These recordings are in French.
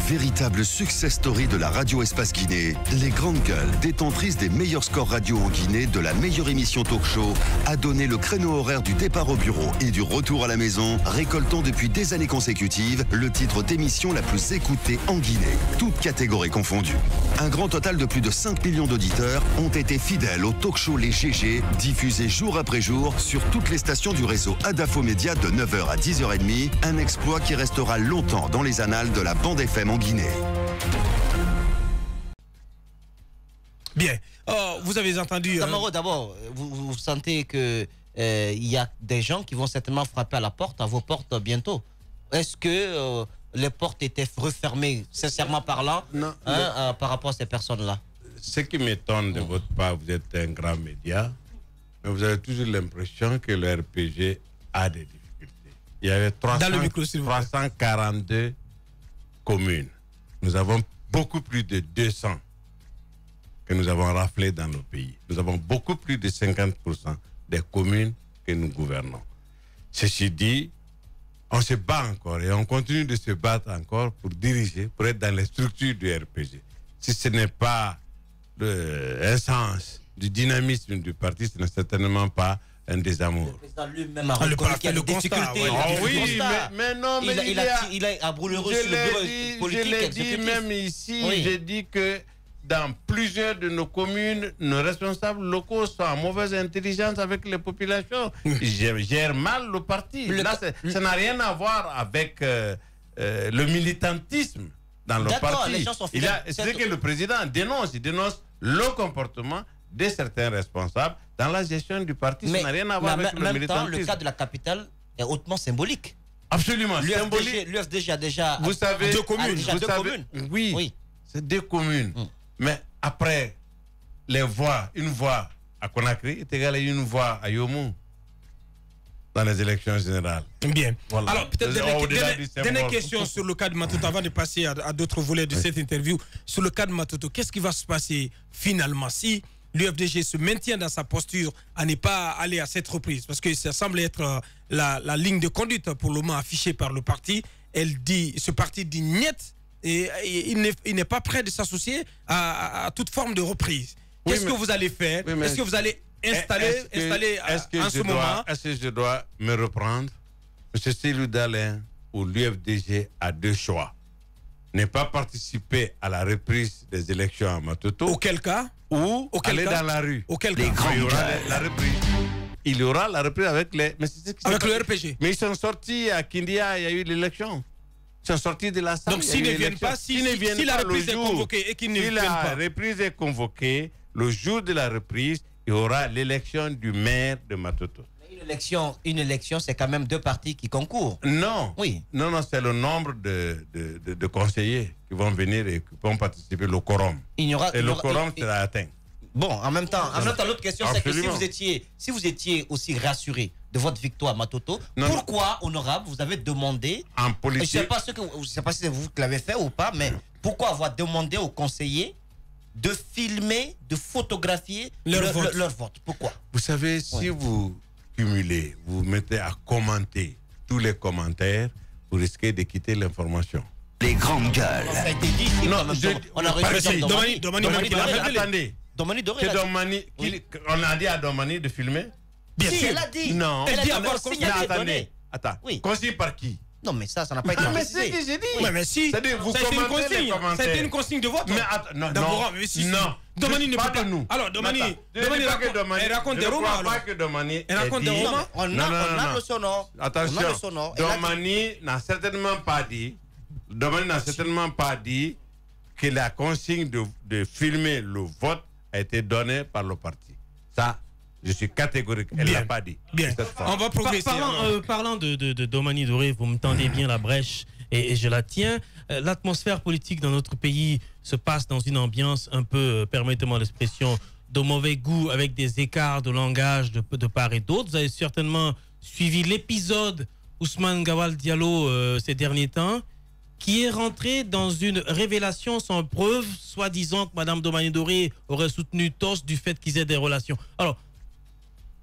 Véritable success story de la radio Espace Guinée, les Grandes Gueules, détentrices des meilleurs scores radio en Guinée, de la meilleure émission talk show, a donné le créneau horaire du départ au bureau et du retour à la maison, récoltant depuis des années consécutives le titre d'émission la plus écoutée en Guinée, toutes catégories confondues. Un grand total de plus de 5 millions d'auditeurs ont été fidèles au talk show Les GG, diffusé jour après jour sur toutes les stations du réseau Adafo Média de 9h à 10h30, un exploit qui restera longtemps dans les annales de la bande FM en Guinée. Bien. Oh, vous avez entendu... Tamaro, d'abord, vous sentez que y a des gens qui vont certainement frapper à la porte, à vos portes bientôt. Est-ce que les portes étaient refermées, sincèrement parlant, par rapport à ces personnes-là? Ce qui m'étonne de votre part, vous êtes un grand média, mais vous avez toujours l'impression que le RPG a des difficultés. Il y avait 342 communes. Nous avons beaucoup plus de 200 que nous avons raflés dans nos pays. Nous avons beaucoup plus de 50% des communes que nous gouvernons. Ceci dit, on se bat encore et on continue de se battre encore pour diriger, pour être dans les structures du RPG. Si ce n'est pas l'essence du dynamisme du parti, ce n'est certainement pas un désamour. Le président lui-même a reconnu qu'il y a des difficultés. Oui, mais non, mais il a à brûler sur le bureau politique. Je l'ai dit même ici, j'ai dit que dans plusieurs de nos communes, nos responsables locaux sont en mauvaise intelligence avec les populations. Ils gèrent mal le parti. Là, ça n'a rien à voir avec le militantisme dans le parti. C'est que le président dénonce. Il dénonce le comportement de certains responsables dans la gestion du parti. Ça n'a rien à voir avec le militantisme. Le cas de la capitale est hautement symbolique. Absolument. L'UFDG a déjà vous savez, deux communes. Oui, c'est deux communes. Mais après, une voix à Conakry est égale à une voix à Yomou dans les élections générales. Bien. Voilà. Alors, peut-être dernière question sur le cas de Matoto, avant de passer à d'autres volets de cette interview. Sur le cas de Matoto, qu'est-ce qui va se passer finalement si l'UFDG se maintient dans sa posture à ne pas aller à cette reprise? Parce que ça semble être la ligne de conduite pour le moment affichée par le parti. Ce parti dit niet. Et il n'est pas prêt de s'associer à toute forme de reprise. Qu'est-ce que vous allez faire? Est-ce que vous allez installer en ce moment? Est-ce que je dois me reprendre? M. Célou Dalein ou l'UFDG a deux choix. Ne pas participer à la reprise des élections à Matoto. Auquel cas? Ou aller dans la rue. Auquel cas? Il y aura la reprise. Il y aura la reprise avec le RPG. Mais ils sont sortis à Kindia, il y a eu l'élection. Sont sortis de la salle. Donc s'ils ne viennent pas, si la reprise est convoquée et qu'ils ne viennent pas. Si la reprise est convoquée, le jour de la reprise, il y aura l'élection du maire de Matoto. Une élection, c'est quand même deux partis qui concourent. Non. Oui. Non, c'est le nombre de conseillers qui vont venir et qui vont participer, le quorum. Le quorum sera atteint. Bon, en même temps, l'autre question, c'est que si vous étiez aussi rassuré de votre victoire à Matoto, pourquoi, honorable, vous avez demandé, en politique, je ne sais pas si c'est vous qui l'avez fait ou pas, mais pourquoi avoir demandé aux conseillers de filmer, de photographier leur vote? Pourquoi? Vous savez, si vous cumulez, vous mettez à commenter tous les commentaires, vous risquez de quitter l'information. Les Grandes Gueules. Ça a été dit. On a réussi. Attendez. Domani Doré. On a dit à Domani de filmer? Bien sûr. Elle a dit. Non. Elle a dit avoir signé. Attends. Consigne par qui? Non, mais ça n'a pas été précisé. Mais c'est ce que j'ai dit. Oui, mais si. C'est-à-dire, vous commentez les commentaires. Ça a été une consigne de vote. Mais non. Domani ne peut pas. Alors, Domani raconte des romans. Elle raconte des romans. On a le sonore. Attention. Domani n'a certainement pas dit que la consigne de filmer le vote a été donnée par le parti. Ça, je suis catégorique. Elle ne l'a pas dit. Bien. On va progresser. Parlant de Domani Doré, vous me tendez bien la brèche et je la tiens. L'atmosphère politique dans notre pays se passe dans une ambiance un peu, permettez-moi l'expression, de mauvais goût, avec des écarts de langage de part et d'autre. Vous avez certainement suivi l'épisode Ousmane Gawal Diallo ces derniers temps, qui est rentré dans une révélation sans preuve, soi-disant que Mme Domani Doré aurait soutenu TOS du fait qu'ils aient des relations. Alors,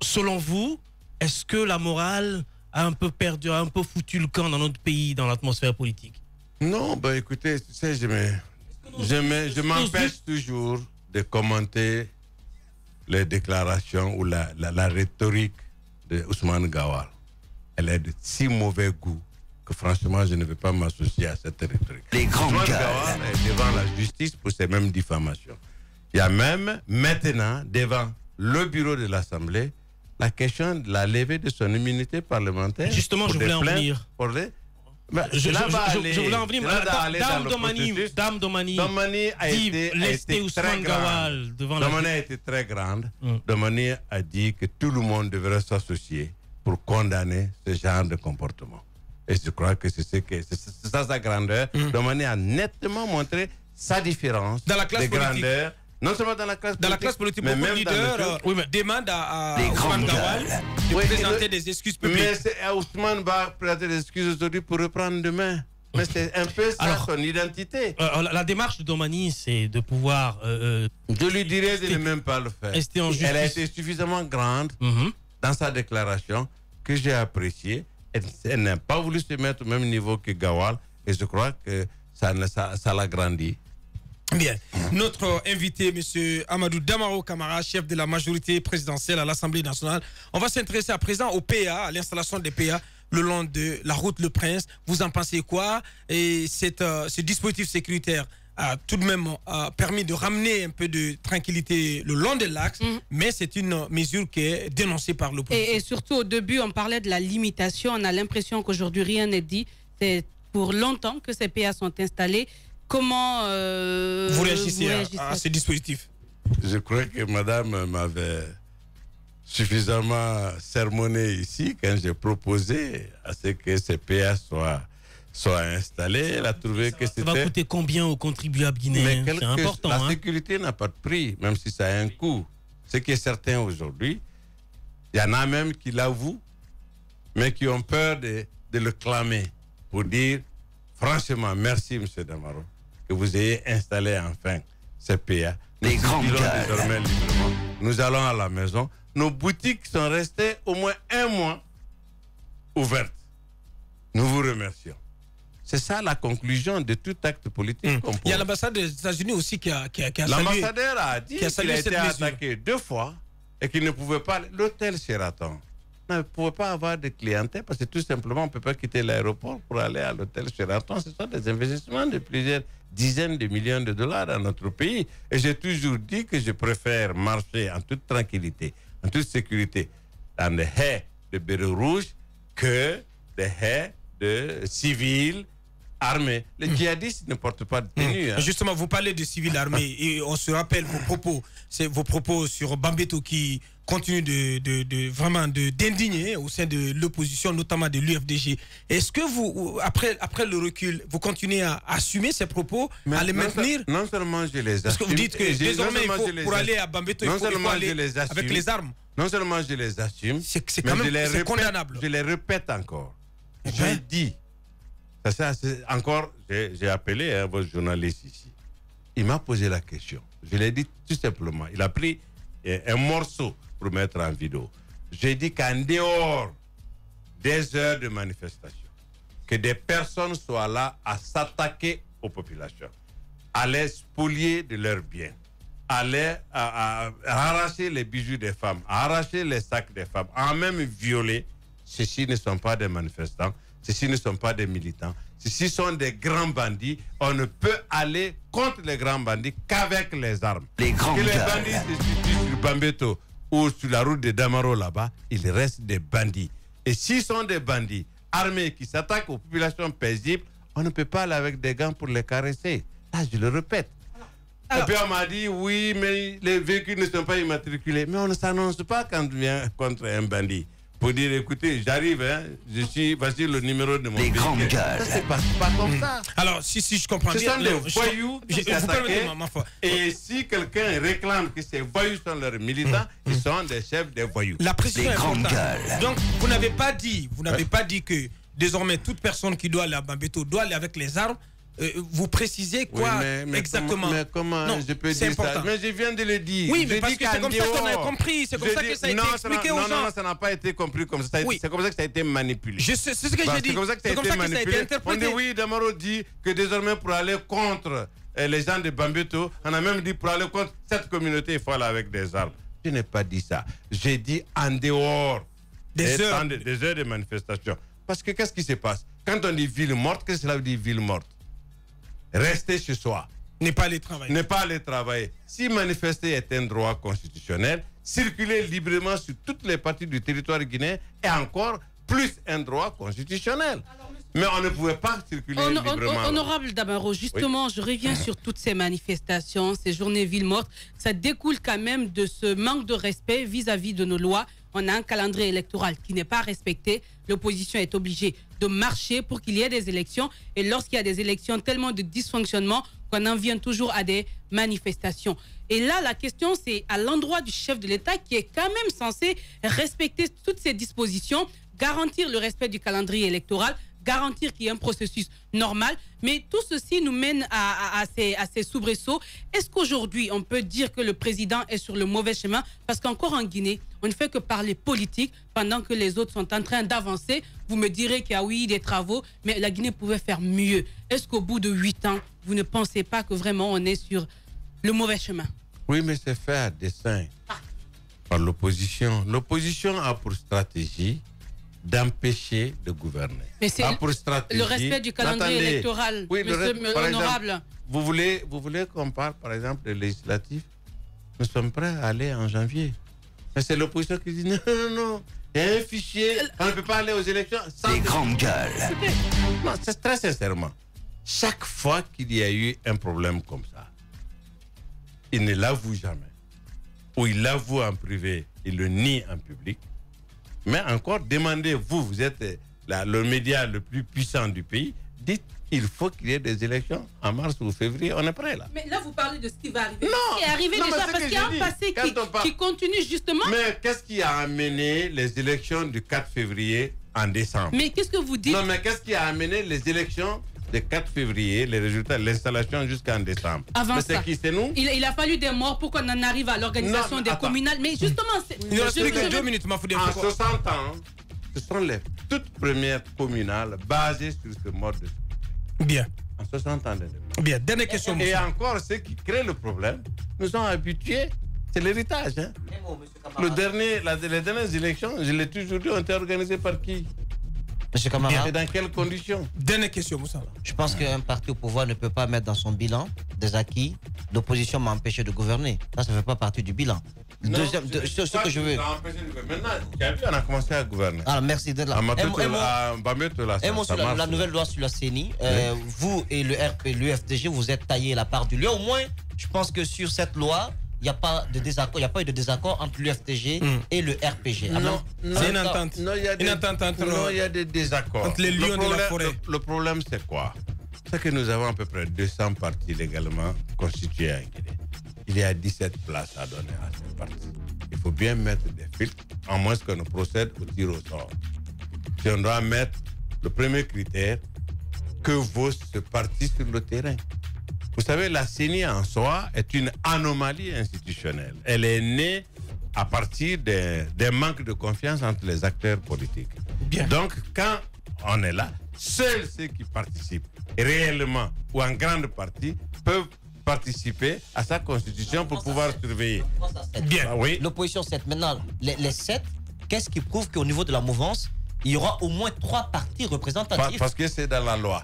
selon vous, est-ce que la morale a un peu perdu, a un peu foutu le camp dans notre pays, dans l'atmosphère politique? Non, ben écoutez, tu sais, je m'empêche toujours de commenter les déclarations ou la rhétorique de Ousmane Gawal. Elle est de si mauvais goût que franchement, je ne vais pas m'associer à cette rhétorique. Ousmane Gawal est devant la justice pour ces mêmes diffamations. Il y a même maintenant, devant le bureau de l'Assemblée, la question de la levée de son immunité parlementaire. Justement, je voulais en venir. Je voulais en venir. Dame Domani a été Ousmane Gawal devant la Domani a été très grande. Domani a dit que tout le monde devrait s'associer pour condamner ce genre de comportement. Et je crois que c'est ça sa grandeur. Domani a nettement montré sa différence dans la classe de grandeur. Non seulement dans la classe politique, mais même leader demande à Ousmane Gawal de présenter des excuses publiques. Mais Ousmane va présenter des excuses aujourd'hui pour reprendre demain. Mais c'est un peu ça son identité. La démarche de Domani, c'est de pouvoir... je lui dirais de ne même pas le faire. Elle a été suffisamment grande dans sa déclaration que j'ai appréciée. Elle n'a pas voulu se mettre au même niveau que Gawal. Et je crois que ça l'a grandi. Bien. Notre invité, M. Amadou Damaro Camara, chef de la majorité présidentielle à l'Assemblée nationale. On va s'intéresser à présent au PA, à l'installation des PA le long de la route Le Prince. Vous en pensez quoi? Et ce dispositif sécuritaire a tout de même permis de ramener un peu de tranquillité le long de l'axe, mais c'est une mesure qui est dénoncée par l'opposition. Et surtout, au début, on parlait de la limitation. On a l'impression qu'aujourd'hui, rien n'est dit. C'est pour longtemps que ces PA sont installés. Comment vous réagissez à ce dispositif? Je crois que madame m'avait suffisamment sermonné ici quand j'ai proposé à ce que ces PA soient installés. Elle a trouvé que c'était... Ça va coûter combien aux contribuables guinéens? C'est important. La sécurité n'a pas de prix, même si ça a un coût. Ce qui est certain aujourd'hui, il y en a même qui l'avouent, mais qui ont peur de le clamer pour dire franchement, merci M. Damaro, que vous ayez installé enfin ces PA. Les grands gars. Nous allons à la maison. Nos boutiques sont restées au moins un mois ouvertes. Nous vous remercions. C'est ça la conclusion de tout acte politique. Il y a l'ambassade des États-Unis aussi qui a salué. L'ambassadeur a dit qu'il a été attaqué 2 fois et qu'il ne pouvait pas... L'hôtel Sheraton ne pouvait pas avoir de clientèle parce que tout simplement, on ne peut pas quitter l'aéroport pour aller à l'hôtel Sheraton. Ce sont des investissements de plusieurs dizaines de millions de dollars dans notre pays. Et j'ai toujours dit que je préfère marcher en toute tranquillité, en toute sécurité, dans des haies de bérets rouges que des haies de civils armés. Les djihadistes ne portent pas de tenue. Justement, vous parlez de civils armés et on se rappelle vos propos. C'est vos propos sur Bambeto qui continue vraiment d'indigner au sein de l'opposition, notamment de l'UFDG. Est-ce que vous, après le recul, vous continuez à assumer ces propos, à les maintenir? Non seulement je les assume. Parce que vous dites que désormais, pour aller à Bambeto, il faut aller avec les armes. Non seulement je les assume, c'est quand même condamnable. Je les répète encore. Je dis, encore, j'ai appelé votre journaliste ici. Il m'a posé la question. Je l'ai dit tout simplement. Il a pris un morceau pour mettre en vidéo. J'ai dit qu'en dehors des heures de manifestation, que des personnes soient là à s'attaquer aux populations, à les spolier de leurs biens, à arracher les bijoux des femmes, à arracher les sacs des femmes, à même violer. Ceux-ci ne sont pas des manifestants, ceux-ci ne sont pas des militants, ceux-ci sont des grands bandits. On ne peut aller contre les grands bandits qu'avec les armes. Les grands bandits se situent sur Bambeto ou sur la route de Damaro là-bas, ils restent des bandits. Et s'ils sont des bandits armés qui s'attaquent aux populations paisibles, on ne peut pas aller avec des gants pour les caresser. Là, je le répète. Et puis on m'a dit, oui, mais les véhicules ne sont pas immatriculés. Mais on ne s'annonce pas quand on vient contre un bandit. Pour dire, écoutez, j'arrive, voici le numéro de mon véhicule. Ça, c'est pas comme ça. Alors, si je comprends bien... Ce sont des voyous qui s'attaquent. Et si quelqu'un réclame que ces voyous sont leurs militants, ils sont des chefs des voyous. La pression est importante. Donc, vous n'avez pas dit que désormais, toute personne qui doit aller à Bambeto doit aller avec les armes. vous précisez quoi exactement. Mais comment je peux dire important. Ça? Mais je viens de le dire. Oui, mais parce que c'est comme ça qu'on a compris. C'est comme ça que ça a été expliqué aux gens. Non, ça n'a pas été compris comme ça. C'est comme ça que ça a été manipulé. C'est ce que j'ai dit. C'est comme ça que ça a été interprété. On dit oui, Damaro dit que désormais pour aller contre les gens de Bambeto, on a même dit pour aller contre cette communauté, il faut aller avec des armes. Je n'ai pas dit ça. J'ai dit en dehors des heures de manifestation. Parce que qu'est-ce qui se passe? Quand on dit ville morte, qu'est-ce que cela veut dire ville morte? Rester chez soi. Ne pas aller travailler. Ne pas aller travailler. Si manifester est un droit constitutionnel, circuler librement sur toutes les parties du territoire guinéen est encore plus un droit constitutionnel. Mais on ne pouvait pas circuler librement. Honorable Damaro, justement, je reviens sur toutes ces manifestations, ces journées villes mortes. Ça découle quand même de ce manque de respect vis-à-vis de nos lois. On a un calendrier électoral qui n'est pas respecté. L'opposition est obligée de marcher pour qu'il y ait des élections. Et lorsqu'il y a des élections, tellement de dysfonctionnement qu'on en vient toujours à des manifestations. Et là, la question, c'est à l'endroit du chef de l'État qui est quand même censé respecter toutes ces dispositions, garantir le respect du calendrier électoral, garantir qu'il y ait un processus normal. Mais tout ceci nous mène à ces soubresauts. Est-ce qu'aujourd'hui, on peut dire que le président est sur le mauvais chemin? Parce qu'encore en Guinée, on ne fait que parler politique pendant que les autres sont en train d'avancer. Vous me direz qu'il y a, oui, des travaux, mais la Guinée pouvait faire mieux. Est-ce qu'au bout de 8 ans, vous ne pensez pas que vraiment on est sur le mauvais chemin? Oui, mais c'est fait à dessein par l'opposition. L'opposition a pour stratégie d'empêcher de gouverner. Mais c'est le respect du calendrier électoral, oui, monsieur l'honorable. Vous voulez qu'on parle, par exemple, des législatifs? Nous sommes prêts à aller en janvier. Mais c'est l'opposition qui dit non. Il y a un fichier, on ne peut pas aller aux élections sans... Les grandes gueules. Non, c'est très sincèrement. Chaque fois qu'il y a eu un problème comme ça, il ne l'avoue jamais. Ou il l'avoue en privé, il le nie en public. Mais encore, demandez-vous, vous êtes le média le plus puissant du pays, dites qu'il faut qu'il y ait des élections en mars ou février, on est prêt là. Mais là, vous parlez de ce qui va arriver. Non, ce qui est arrivé déjà, parce qu'il y a un passé qui continue justement. Mais qu'est-ce qui a amené les élections du 4 février en décembre? Mais qu'est-ce que vous dites? Non, mais qu'est-ce qui a amené les élections du 4 février, les résultats de l'installation jusqu'en décembre? Avant mais ça, c'est qui, c'est nous? Il a fallu des morts pour qu'on en arrive à l'organisation des communales. Mais justement, il reste que 2 minutes, Mafoudé. En 60 ans, ce sont les toutes premières communales basées sur ce mode de... Bien. En 60 ans. Bien, dernière question. Et encore, ceux qui créent le problème nous ont habitués. C'est l'héritage. Hein? Les dernières élections, je l'ai toujours dit, ont été organisées par qui? Monsieur Camara. Et dans quelles conditions? Dernière question, Moussa. Je pense qu'un parti au pouvoir ne peut pas mettre dans son bilan des acquis. L'opposition m'a empêché de gouverner. Ça ne fait pas partie du bilan. Deuxième, ce que je veux. Maintenant, on a commencé à gouverner. Ah, merci d'être là. Et moi, sur la nouvelle loi sur la CENI, vous et l'UFDG, vous êtes taillé la part du lieu. Au moins, je pense que sur cette loi, il n'y a pas de désaccord, il n'y a pas eu de désaccord entre l'UFDG et le RPG. C'est une entente. Non, il y a des désaccords. Entre les lions de la forêt. Le problème, c'est quoi? C'est que nous avons à peu près 200 partis légalement constitués en Guinée. Il y a 17 places à donner à ces partis. Il faut bien mettre des filtres, à moins qu'on ne procède au tir au sort. Si on doit mettre le premier critère, que vaut ce parti sur le terrain? Vous savez, la CENI en soi est une anomalie institutionnelle. Elle est née à partir des manques de confiance entre les acteurs politiques. Bien. Donc, quand on est là, seuls ceux qui participent réellement ou en grande partie peuvent participer à sa constitution pour pouvoir surveiller. Bien. Ah, oui. L'opposition 7. Maintenant, les 7, qu'est-ce qui prouve qu'au niveau de la mouvance, il y aura au moins 3 partis représentatifs? Parce que c'est dans la loi.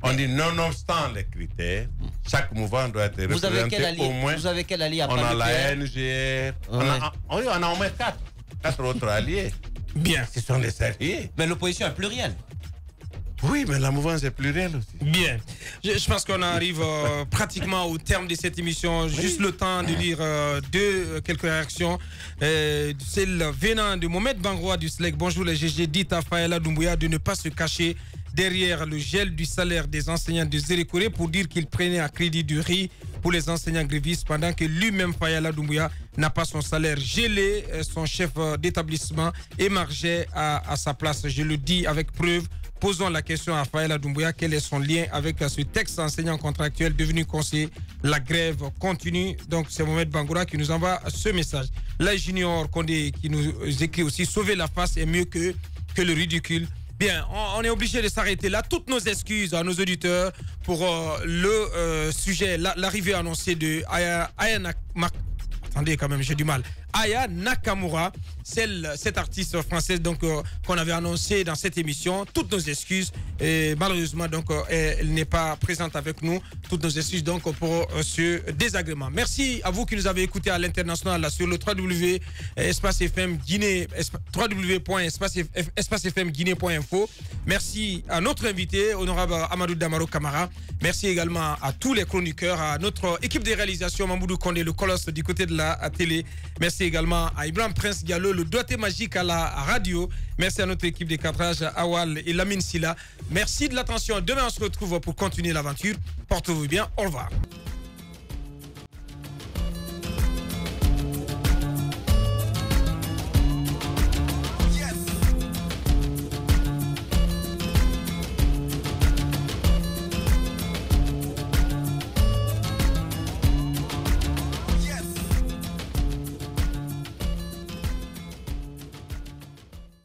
On dit nonobstant les critères, chaque mouvement doit être représenté au moins. Vous avez quel allié à On a la NGR. On a au moins 4 autres alliés. Bien. Ce sont des alliés. Mais l'opposition est plurielle. Oui, mais la mouvance est plurielle aussi. Bien. Je pense qu'on arrive pratiquement au terme de cette émission. Oui. Juste le temps de lire quelques réactions. Celle venant de Mohamed Bangroa du SLEC. Bonjour les GG. Dites à Faïla Doumbouya de ne pas se cacher derrière le gel du salaire des enseignants de Zérékoré pour dire qu'il prenait à crédit du riz pour les enseignants grévistes pendant que lui-même, Faïla Doumbouya, n'a pas son salaire gelé. Son chef d'établissement émargeait à sa place. Je le dis avec preuve. Posons la question à Faïla Doumbouya, quel est son lien avec ce texte enseignant contractuel devenu conseiller? La grève continue. Donc c'est Mohamed Bangoura qui nous envoie ce message. Là, Junior Condé qui nous écrit aussi, sauver la face est mieux que le ridicule. Bien, on est obligé de s'arrêter là. Toutes nos excuses à nos auditeurs pour le sujet, l'arrivée annoncée de Aya attendez quand même, j'ai du mal. Aya Nakamura, cette artiste française donc qu'on avait annoncé dans cette émission. Toutes nos excuses. Et malheureusement donc elle n'est pas présente avec nous. Toutes nos excuses donc pour ce désagrément. Merci à vous qui nous avez écoutés à l'international là, sur le www.espacefm Guinée, www.espacefmguinée.info. Merci à notre invité, honorable Amadou Damaro Camara. Merci également à tous les chroniqueurs, à notre équipe de réalisation, Mamoudou Kondé, le colosse du côté de la télé. Merci également à Ibrahim Prince Diallo, le doigté magique à la radio. Merci à notre équipe de cadrage, Awal et Lamine Silla. Merci de l'attention. Demain, on se retrouve pour continuer l'aventure. Portez-vous bien. Au revoir.